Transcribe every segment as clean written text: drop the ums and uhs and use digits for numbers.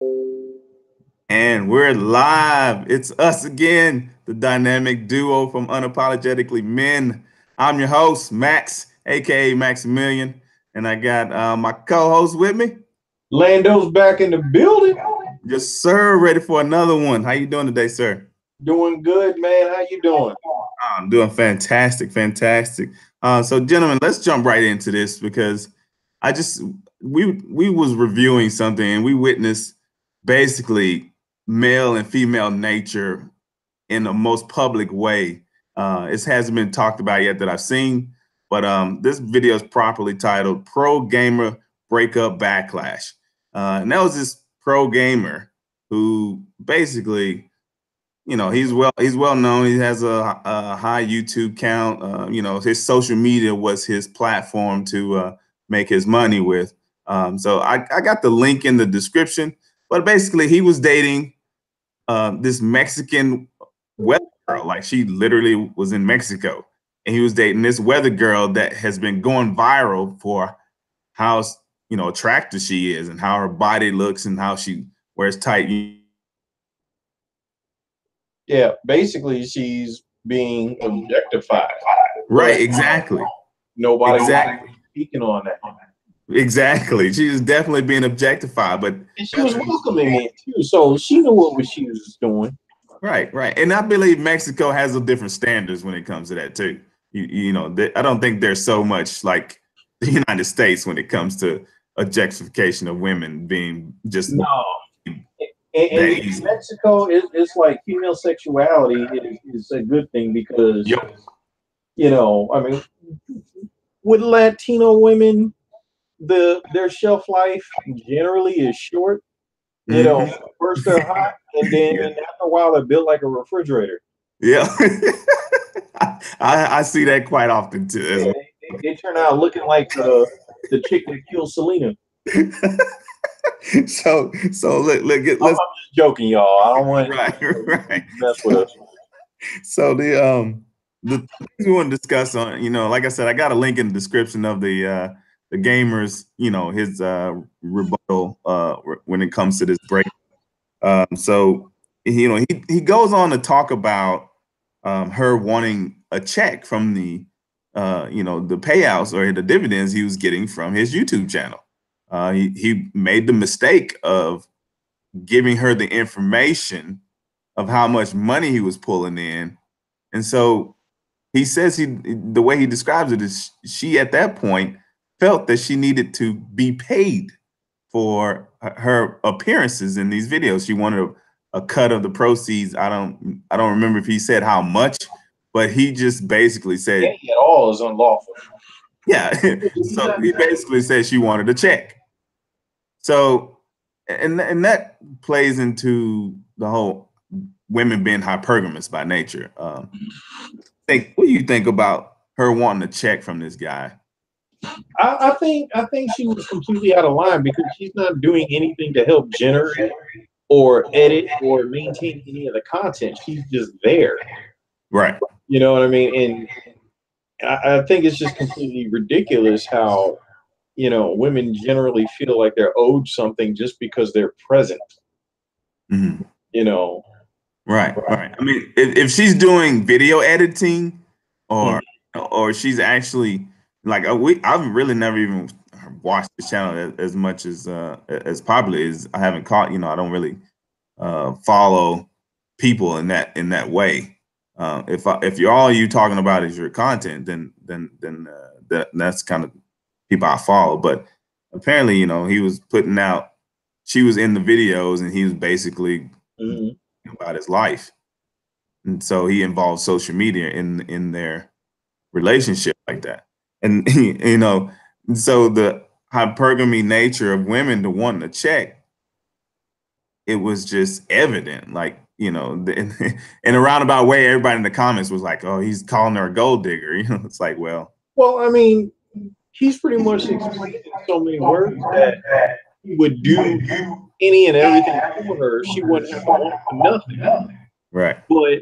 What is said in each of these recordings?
And we're live. It's us again, the dynamic duo from Unapologetically Men. I'm your host, Max, aka Maximilian, and I got my co-host with me. Lando's back in the building. Yes, sir. Ready for another one. How you doing today, sir? Doing good, man. How you doing? I'm doing fantastic, fantastic. So, gentlemen, let's jump right into this because I just we was reviewing something and we witnessed basically male and female nature in the most public way. It hasn't been talked about yet that I've seen, but this video is properly titled "Pro Gamer Breakup Backlash," and that was this pro gamer who basically, he's well known. He has a high YouTube count. His social media was his platform to make his money with. So I got the link in the description. But basically, he was dating this Mexican weather girl. Like, she literally was in Mexico, and he was dating this weather girl that has been going viral for how attractive she is and how her body looks and how she wears tight. Yeah, basically she's being objectified. Right, exactly. Nobody Exactly. speaking on that. Exactly. She was definitely being objectified, but And she was welcoming it too, so she knew what she was doing. right, right. And I believe Mexico has a different standards when it comes to that too. I don't think there's so much like the United States when it comes to objectification of women being just No. that And easy. Mexico it's like female sexuality is a good thing because Yep. I mean, with Latino women, their shelf life generally is short. Mhm. First they're hot, and then Yeah. after a while they're built like a refrigerator. Yeah. I see that quite often too as Yeah, they turn out looking like the chick that killed Selena. well. So I'm let's just joking, y'all. I don't want right, right. to mess with us. So the things we want to discuss on, like I said, I got a link in the description of the gamers, his rebuttal when it comes to this break. So he goes on to talk about her wanting a check from the payouts or the dividends he was getting from his YouTube channel. He made the mistake of giving her the information of how much money he was pulling in. And so he says the way he describes it is she at that point felt that she needed to be paid for her appearances in these videos. She wanted a cut of the proceeds. I don't remember if he said how much, but he just basically said, Any at all is unlawful. yeah. So he basically said she wanted a check. So and that plays into the whole women being hypergamous by nature. What do you think about her wanting a check from this guy? I think she was completely out of line because she's not doing anything to help generate or edit or maintain any of the content. She's just there. Right. You know what I mean? And I think it's just completely ridiculous how women generally feel like they're owed something just because they're present. Mhm. You know, Right, right. I mean, if she's doing video editing, or or she's actually like I've really never even watched the channel as much as popular as I haven't caught. I don't really follow people in that way. If you're all you talking about is your content, then that's kind of people I follow. But apparently, he was putting out. She was in the videos, and he was basically about his life, and so he involved social media in their relationship like that. And so the hypergamy nature of women to wanting to check, it was just evident. Like, in a roundabout way, everybody in the comments was like, "Oh, he's calling her a gold digger." It's like, well, I mean, he's pretty much explained in so many words that he would do any and everything for her. She wouldn't have to want for nothing. right, But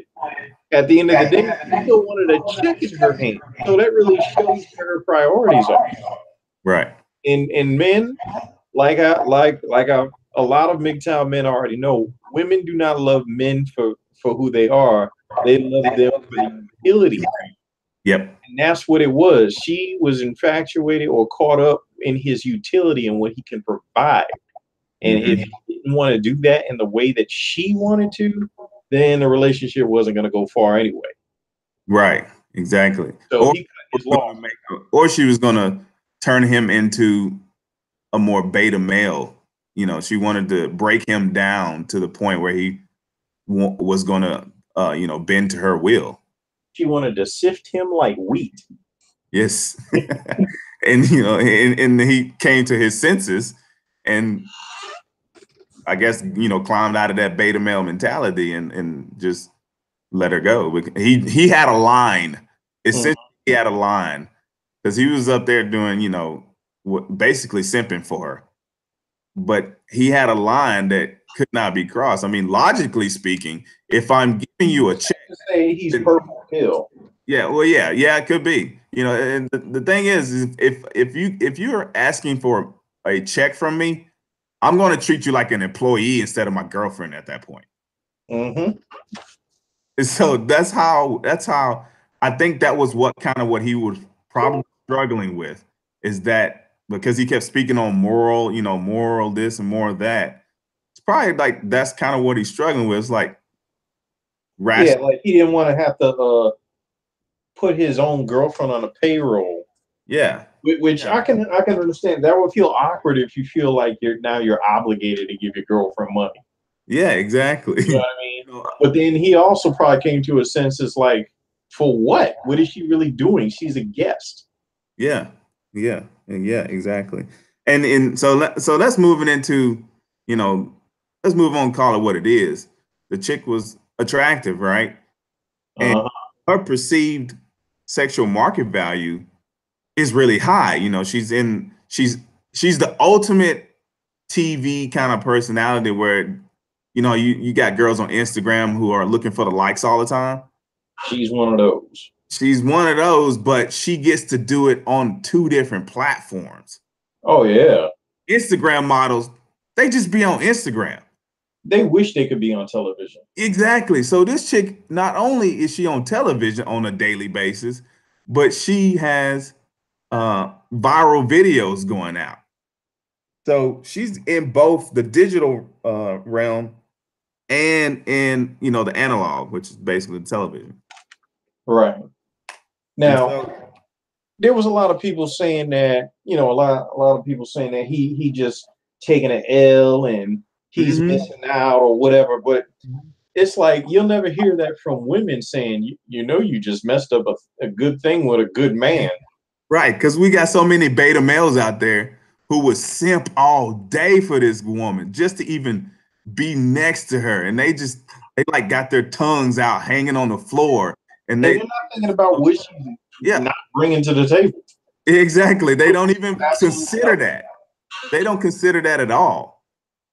at the end of the day, she still wanted a check in her hand. So that really shows where her priorities are. right, And men, like I a lot of MGTOW men already know women do not love men for who they are. They love them for the utility. Yep. And that's what it was. She was infatuated or caught up in his utility and what he can provide. And if he didn't want to do that in the way that she wanted to, then the relationship wasn't going to go far anyway. Right. Exactly. So he cut his loss. Or she was going to turn him into a more beta male. You know, she wanted to break him down to the point where he was going to, you know, bend to her will. She wanted to sift him like wheat. Yes. And, you know, and he came to his senses and I guess, you know, climbed out of that beta male mentality and just let her go. He had a line. Essentially, he had a line because he was up there doing, you know, basically simping for her. But he had a line that could not be crossed. I mean, logically speaking, if I'm giving you a check, say he's purple pill. Yeah, well, yeah, it could be. You know, and the thing is if you're asking for a check from me, I'm going to treat you like an employee instead of my girlfriend at that point. And so that's how I think that was what he was probably struggling with, is that because he kept speaking on moral, you know, moral this and more of that. It's probably like that's kind of what he's struggling with. It's like yeah, like he didn't want to have to put his own girlfriend on a payroll. Yeah. Which I can understand. That would feel awkward if you feel like you're obligated to give your girlfriend money. Yeah, exactly. You know what I mean? But then he also probably came to a sense, like, for what? What is she really doing? She's a guest. Yeah, exactly. And so let's move it into, you know, let's move on, call it what it is. The chick was attractive, right? And her perceived sexual market value is really high. You know, she's the ultimate TV kind of personality where, you know, you got girls on Instagram who are looking for the likes all the time. She's one of those. She's one of those, but she gets to do it on 2 different platforms. Oh, yeah. Instagram models, they just be on Instagram. They wish they could be on television. Exactly. So this chick, not only is she on television on a daily basis, but she has viral videos going out. So she's in both the digital realm and in, you know, the analog, which is basically the television. Right. Now, there was a lot of people saying that, you know, a lot of people saying that he just taking an L and he's missing out or whatever. But it's like you'll never hear that from women saying, you know, you just messed up a good thing with a good man. Right, because we got so many beta males out there who would simp all day for this woman just to even be next to her, and they like got their tongues out hanging on the floor, and they're not thinking about what she's not bringing to the table. Exactly, they don't even consider that. They don't consider that at all,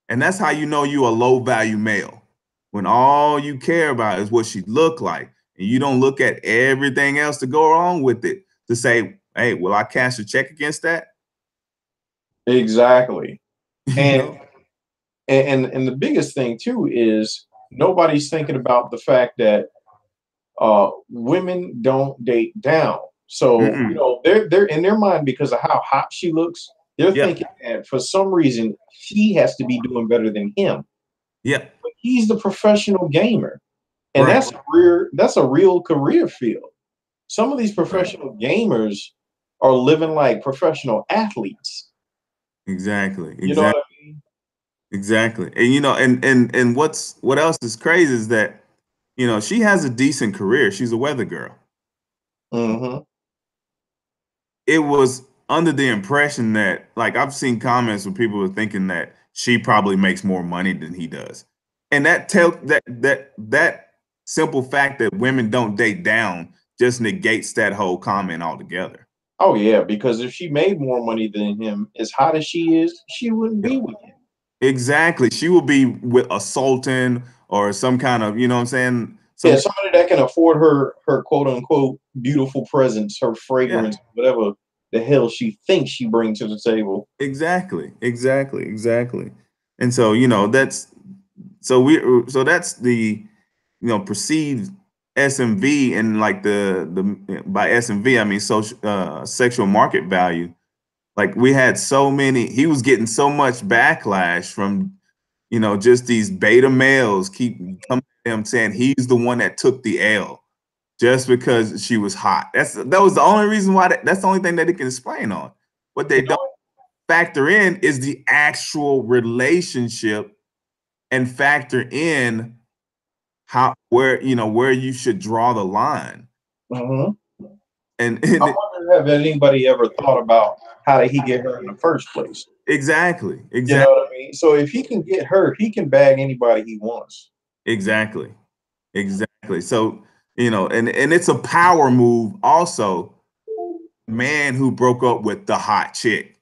and that's how you know you a low value male, when all you care about is what she look like, and you don't look at everything else to go along with it to say, hey, will I cash a check against that? Exactly. And the biggest thing too is nobody's thinking about the fact that women don't date down. So you know, they're in their mind, because of how hot she looks, they're thinking that for some reason she has to be doing better than him. Yeah. But he's the professional gamer. And that's a real career field. Some of these professional gamers are living like professional athletes. Exactly. You know what I mean? Exactly. And you know, and what else is crazy is that, you know, she has a decent career. She's a weather girl. It was under the impression that, like, I've seen comments where people were thinking that she probably makes more money than he does. And that simple fact that women don't date down just negates that whole comment altogether. Oh yeah, because if she made more money than him, as hot as she is, she wouldn't be with him. Exactly. She will be with a sultan or some kind of, you know what I'm saying? Somebody that can afford her quote unquote beautiful presence, her fragrance, whatever the hell she thinks she brings to the table. Exactly. And so, that's the, perceived SMV, and like the by SMV, I mean social sexual market value. Like we had so many, he was getting so much backlash from, just these beta males keep coming to him saying he's the one that took the L just because she was hot. That was the only reason why that's the only thing that they can explain on. What they don't factor in is the actual relationship, and factor in where you should draw the line. Mm-hmm. And I wonder, have anybody ever thought about how did he get her in the first place? Exactly. You know what I mean? So if he can get her, he can bag anybody he wants. Exactly. So, and it's a power move also. Man who broke up with the hot chick.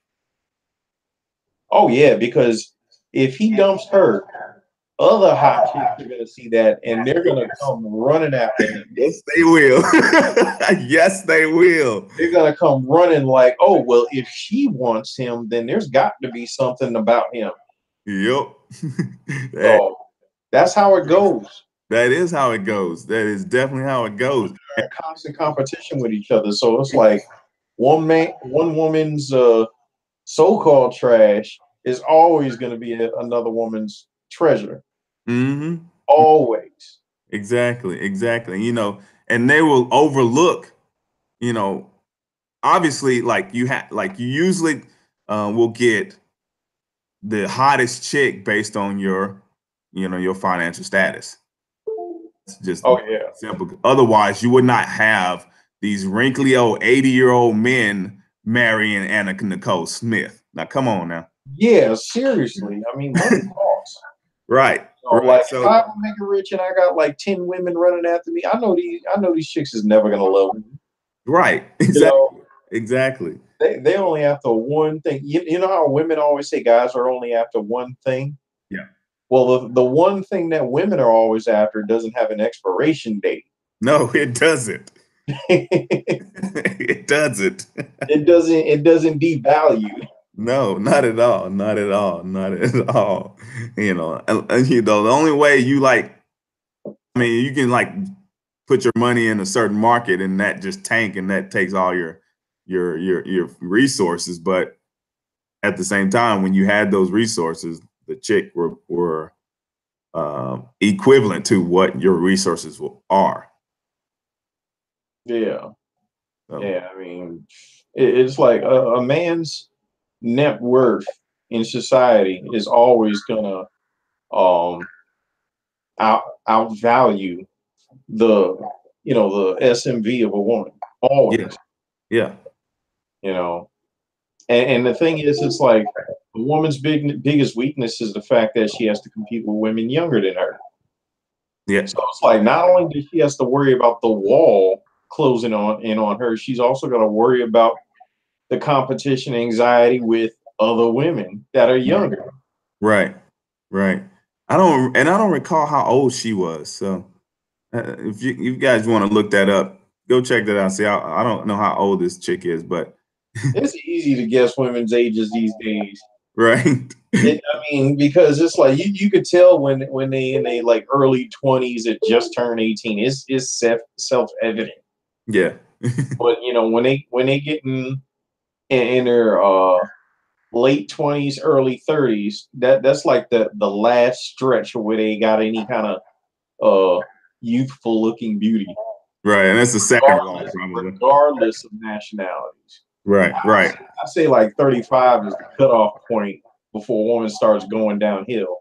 Oh yeah, because if he dumps her, other hot chicks are gonna see that and they're gonna come running after him. Yes, they will. Yes, they will. They're gonna come running like, oh well, if she wants him, then there's got to be something about him. Yep. So that's how it goes. That is how it goes. That is definitely how it goes. They're in constant competition with each other. So it's like one woman's so-called trash is always going to be another woman's treasure. Mm-hmm. Always. Exactly. And they will overlook, obviously, like you usually will get the hottest chick based on your financial status. It's just simple. Otherwise, you would not have these wrinkly old 80-year-old men marrying Anna Nicole Smith. Now, come on now. Yeah, seriously. I mean, money talks. Right. Like if I make it rich and I got like 10 women running after me, I know these chicks is never gonna love me. Right. Exactly. Exactly. They only after one thing. You know how women always say guys are only after one thing? Yeah. Well, the one thing that women are always after doesn't have an expiration date. No, it doesn't. It doesn't. It doesn't devalue. No, not at all. Not at all. Not at all. The only way you can like put your money in a certain market and that just tank, and that takes all your resources. But at the same time, when you had those resources, the chick were equivalent to what your resources are. Yeah. So. Yeah, I mean, it's like a man's net worth in society is always gonna outvalue the the SMV of a woman. Always. Yeah. And the thing is, it's like a woman's biggest weakness is the fact that she has to compete with women younger than her. Yeah. So it's like not only does she has to worry about the wall closing on her, she's also got to worry about the competition anxiety with other women that are younger. Right. I don't recall how old she was. So if you guys want to look that up, go check that out. See, I don't know how old this chick is, but it's easy to guess women's ages these days. Right. I mean, because it's like you could tell when they in they like early 20s that just turned 18. It's self-evident. Yeah. But when they get in their late 20s, early 30s, that's like the last stretch where they got any kind of youthful looking beauty. Right, and that's the second wall, probably. Regardless of nationalities. Right. I say like 35 is the cutoff point before a woman starts going downhill.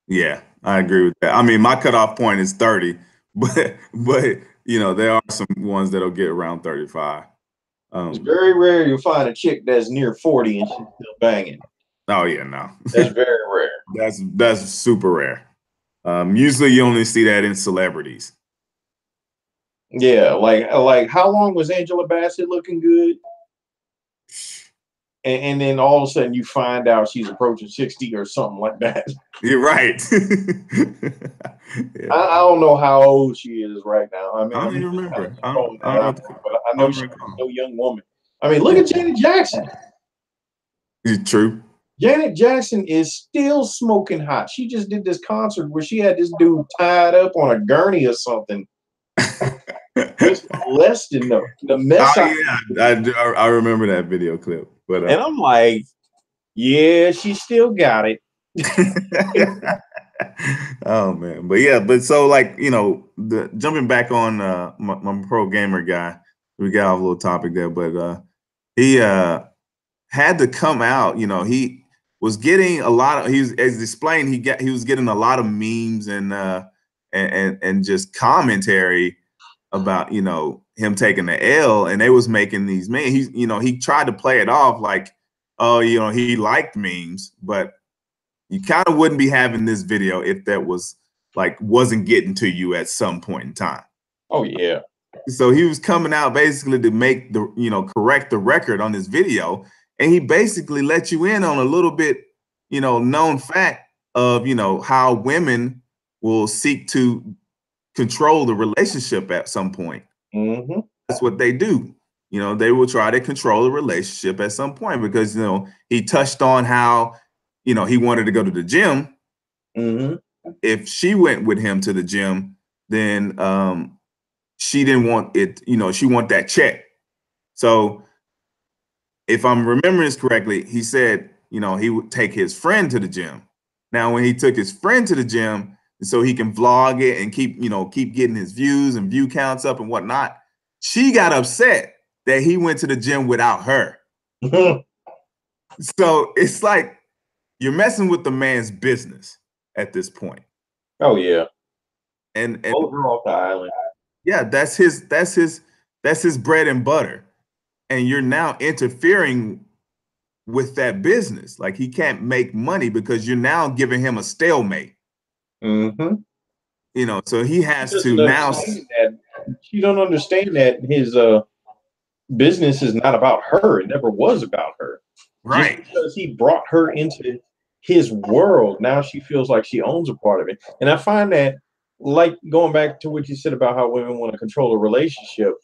Yeah, I agree with that. I mean, my cutoff point is 30, but there are some ones that'll get around 35. It's very rare you'll find a chick that's near 40 and she's still banging. Oh yeah, no. That's very rare. That's super rare. Usually you only see that in celebrities. Yeah, like how long was Angela Bassett looking good? And then all of a sudden you find out she's approaching 60 or something like that. You're right. Yeah. I don't know how old she is right now. I mean, I don't even remember. I know she's no young woman. I mean, look at Janet Jackson. True. Janet Jackson is still smoking hot. She just did this concert where she had this dude tied up on a gurney or something. Just less than the mess. Oh yeah, I remember that video clip. But and I'm like, yeah, she still got it. oh man, but yeah, but so like the jumping back on my pro gamer guy, we got off a little topic there, but he had to come out. He was getting a lot of. He was, as explained, he was getting a lot of memes and just commentary about him taking the L, and they was making these memes. He tried to play it off like, oh, he liked memes, but you kind of wouldn't be having this video if that wasn't getting to you at some point in time. Oh yeah. So he was coming out basically to make correct the record on this video, and he basically let you in on a little bit known fact of how women will seek to control the relationship at some point. Mm-hmm. That's what they do. They will try to control the relationship at some point because he touched on how he wanted to go to the gym. Mm-hmm. If she went with him to the gym, then she didn't want it, she want that check. So if I'm remembering this correctly, he said, he would take his friend to the gym. Now, when he took his friend to the gym, so he can vlog it and keep getting his views and view counts up and whatnot, she got upset that he went to the gym without her. So it's like you're messing with the man's business at this point. Oh yeah. And off the island. Yeah, that's his bread and butter. And you're now interfering with that business. Like he can't make money because you're now giving him a stalemate. Mm-hmm. So he has to now. She don't understand that his business is not about her. It never was about her. Right. Just because he brought her into his world, now she feels like she owns a part of it. And I find that, like going back to what you said about how women want to control a relationship.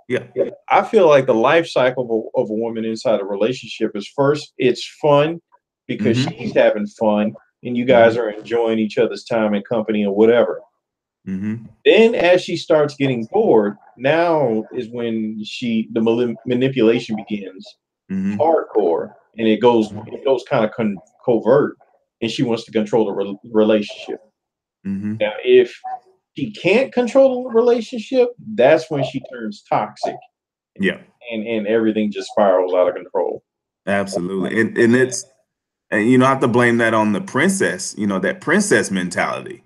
Yeah. I feel like the life cycle of a woman inside a relationship is, first, it's fun because she's having fun and you guys are enjoying each other's time and company or whatever. Then as she starts getting bored, now is when the manipulation begins, hardcore, and it goes kind of covert, and she wants to control the relationship. Now, if she can't control the relationship, that's when she turns toxic. Yeah. And everything just spirals out of control. Absolutely. And you don't have to blame that on the princess, that princess mentality.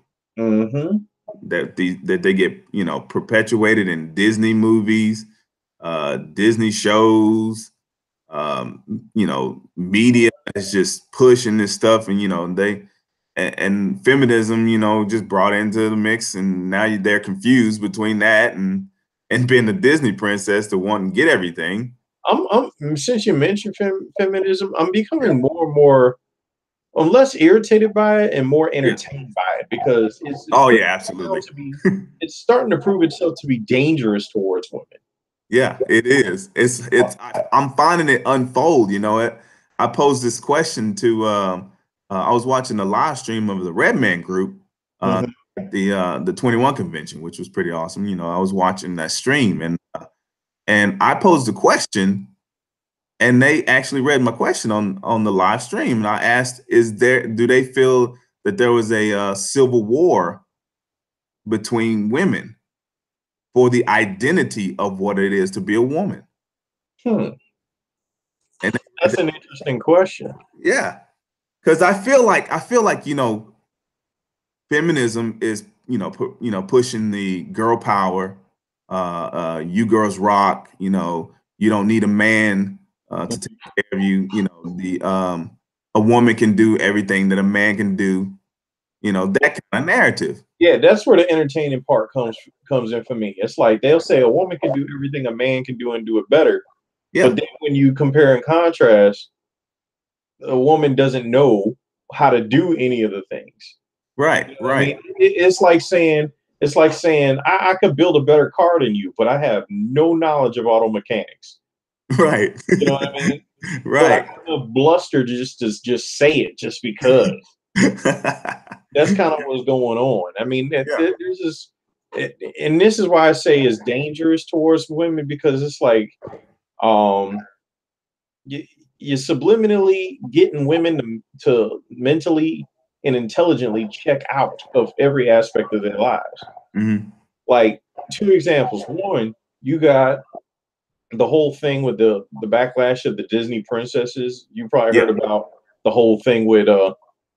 That they get, perpetuated in Disney movies, Disney shows, media is just pushing this stuff, and and feminism, just brought into the mix, and now they're confused between that and being a Disney princess to want and get everything. Since you mentioned feminism, I'm becoming more and more. I'm less irritated by it and more entertained by it because it's absolutely. It's starting to prove itself to be dangerous towards women. Yeah, it is. I'm finding it unfold. I posed this question to. I was watching the live stream of the Redman Group at the 21 convention, which was pretty awesome. I was watching that stream and I posed a question. And they actually read my question on the live stream. And I asked, do they feel that there was a civil war between women for the identity of what it is to be a woman? And that's an interesting question. Yeah. Because I feel like, feminism is, pushing the girl power, you girls rock, you don't need a man to take care of you. A woman can do everything that a man can do. That kind of narrative. Yeah, that's where the entertaining part comes in for me. It's like they'll say a woman can do everything a man can do and do it better. Yeah. But then when you compare and contrast, a woman doesn't know how to do any of the things. Right, right. I mean, it's like saying I could build a better car than you, but I have no knowledge of auto mechanics. Right. You know what I mean? but I Right. kind of bluster just say it just because. That's kind of what's going on. I mean, Yeah. there's this, and this is why I say it's dangerous towards women because it's like, um, you, you're subliminally getting women to mentally and intelligently check out of every aspect of their lives. Hmm. Like two examples. One, you got the whole thing with the backlash of the Disney princesses. You probably Yeah. heard about the whole thing with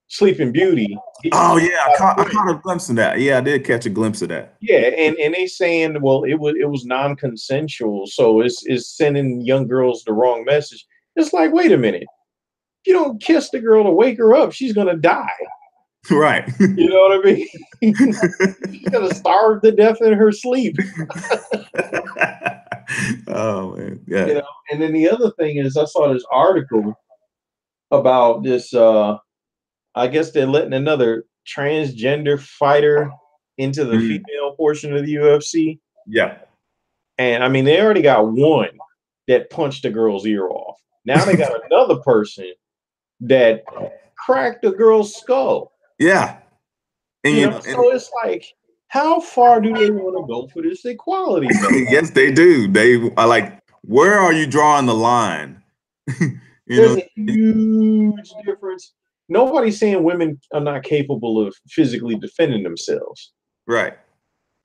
Sleeping Beauty getting Oh kicked yeah, out of I print. caught a glimpse of that. Yeah, I did catch a glimpse of that. Yeah, and they saying, well, it was non-consensual, so it's sending young girls the wrong message. It's like, wait a minute, if you don't kiss the girl to wake her up, she's gonna die. Right. You know what I mean? She's gonna starve to death in her sleep. Oh man, yeah. You know. And then the other thing is, I saw this article about this. I guess they're letting another transgender fighter into the Mhm. female portion of the UFC. Yeah. And I mean, they already got one that punched a girl's ear off. Now they got another person that cracked a girl's skull. Yeah. And You you know, know, and so it's like, how far do they want to go for this equality, man? yes, they do. They are like, where are you drawing the line? You There's know, a huge difference. Nobody's saying women are not capable of physically defending themselves, right.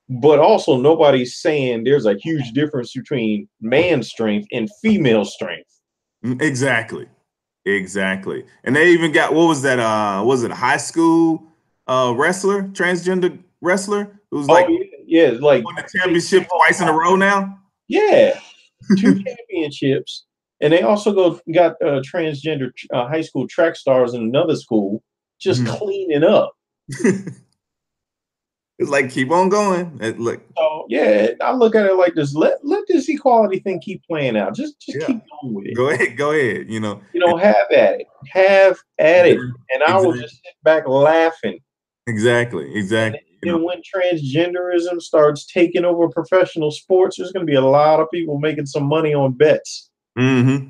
but also nobody's saying there's a huge difference between man strength and female strength. Exactly. Exactly. And they even got what was that? Was it a high school wrestler, transgender wrestler who's Oh like yeah, yeah, like won the Casey championship twice in a row now? yeah, two championships, and they also got transgender high school track stars in another school just Mhm. cleaning up. It's like keep on going. Look, So yeah, I look at it like this. Let this equality thing keep playing out. Just yeah. keep going with it. Go ahead, go ahead. You know, You know, have at it. Have at it. And I will exactly, just sit back laughing. exactly, And exactly. You know, then when transgenderism starts taking over professional sports, there's going to be a lot of people making some money on bets. hmm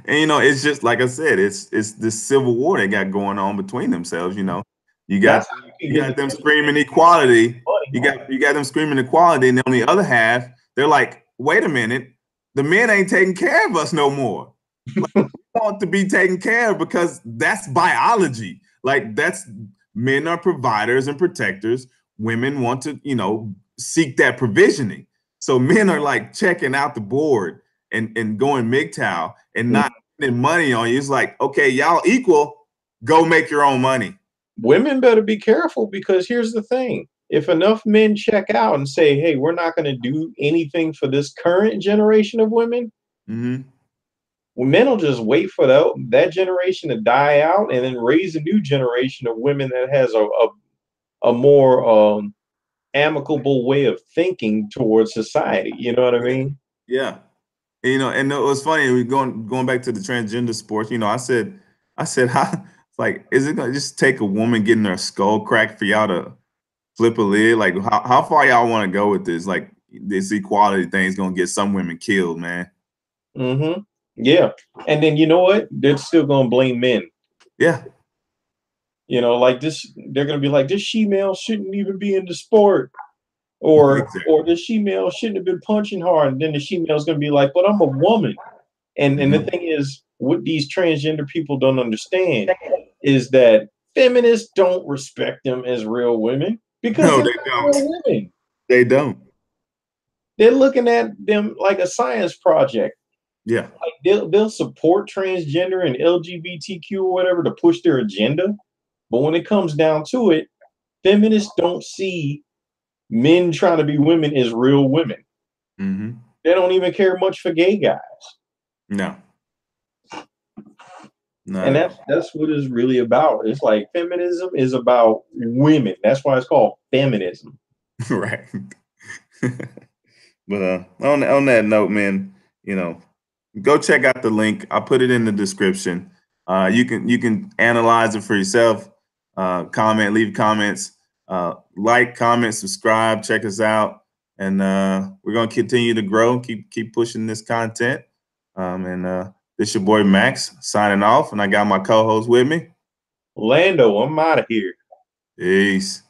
and you know, it's just like I said, it's this civil war they got going on between themselves. You know, you got That's how you can you get the got them screaming transgender people equality. money. You got them screaming equality, and then on the other half, they're like, wait a minute, the men ain't taking care of us no more. Like, we want to be taken care of because that's biology. Like that's men are providers and protectors. Women want to, you know, seek that provisioning. So men are like checking out the board and going MGTOW and Mm. not spending money on you. It's like, okay, y'all equal, go make your own money. Women better be careful because here's the thing. If enough men check out and say, hey, we're not going to do anything for this current generation of women, Mm-hmm. well, men will just wait for that generation to die out and then raise a new generation of women that has a more amicable way of thinking towards society. You know what I Yeah. mean? Yeah. You know, and it was funny. We going back to the transgender sports. You know, I said, how? It's like, is it gonna just take a woman getting her skull cracked for y'all to flip a lid? Like, how far y'all want to go with this? Like, this equality thing is gonna get some women killed, man. Mm-hmm. Yeah. And then you know what? They're still gonna blame men. Yeah, You know, like this, they're gonna be like, this she-male shouldn't even be in the sport. Or exactly. the she-male shouldn't have been punching hard. And then the she-male's gonna be like, but I'm a woman. And the Mhm. thing is, what these transgender people don't understand is that feminists don't respect them as real women because No, they're they not don't. real women. They don't. They're looking at them like a science project. Yeah. Like they'll support transgender and LGBTQ or whatever to push their agenda, but when it comes down to it, feminists don't see men trying to be women as real women. Hmm. They don't even care much for gay guys. No, not And at that's what it's really about. It's like feminism is about women. That's why it's called feminism. all. Right. But on that note, man, you know, go check out the link. I'll put it in the description. You can analyze it for yourself. Comment, leave comments, like, comment, subscribe, check us out, and we're gonna continue to grow. Keep pushing this content, and This your boy Max signing off, and I got my co-host with me. Lando, I'm out of here. Peace.